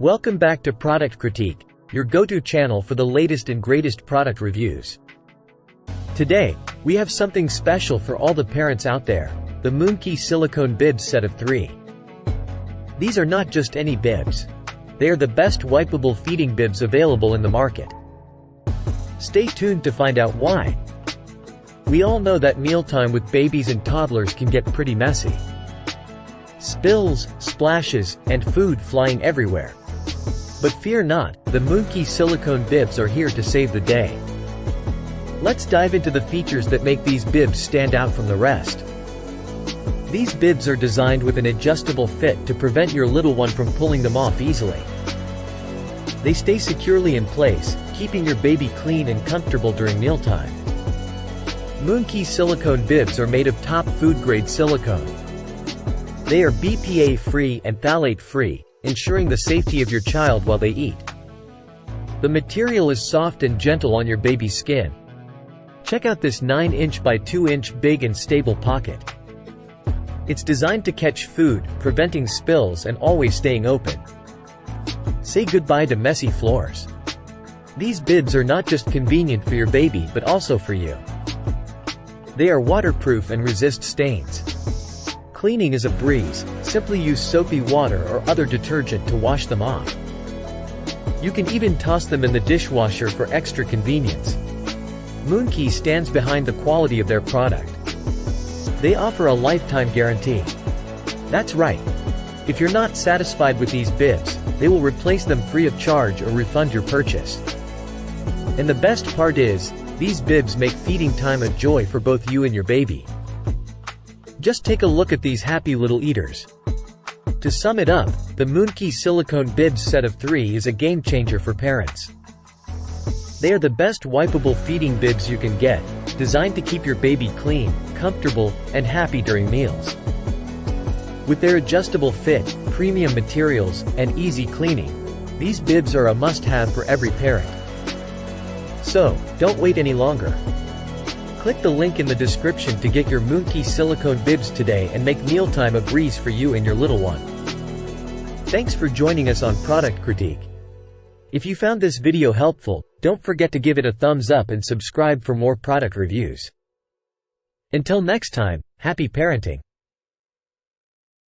Welcome back to Product Critique, your go-to channel for the latest and greatest product reviews. Today, we have something special for all the parents out there, the Moonkey Silicone Bibs set of 3. These are not just any bibs. They are the best wipeable feeding bibs available in the market. Stay tuned to find out why. We all know that mealtime with babies and toddlers can get pretty messy. Spills, splashes, and food flying everywhere. But fear not, the Moonkey Silicone Bibs are here to save the day. Let's dive into the features that make these bibs stand out from the rest. These bibs are designed with an adjustable fit to prevent your little one from pulling them off easily. They stay securely in place, keeping your baby clean and comfortable during mealtime. Moonkey Silicone Bibs are made of top food-grade silicone. They are BPA-free and phthalate-free, ensuring the safety of your child while they eat. The material is soft and gentle on your baby's skin. Check out this 9-inch by 2-inch big and stable pocket. It's designed to catch food, preventing spills and always staying open. Say goodbye to messy floors. These bibs are not just convenient for your baby but also for you. They are waterproof and resist stains. Cleaning is a breeze, simply use soapy water or other detergent to wash them off. You can even toss them in the dishwasher for extra convenience. Moonkey stands behind the quality of their product. They offer a lifetime guarantee. That's right. If you're not satisfied with these bibs, they will replace them free of charge or refund your purchase. And the best part is, these bibs make feeding time a joy for both you and your baby. Just take a look at these happy little eaters. To sum it up, the Moonkey Silicone Bibs set of 3 is a game changer for parents. They are the best wipeable feeding bibs you can get, designed to keep your baby clean, comfortable, and happy during meals. With their adjustable fit, premium materials, and easy cleaning, these bibs are a must-have for every parent. So, don't wait any longer. Click the link in the description to get your Moonkey Silicone Bibs today and make mealtime a breeze for you and your little one. Thanks for joining us on Product Critique. If you found this video helpful, don't forget to give it a thumbs up and subscribe for more product reviews. Until next time, happy parenting!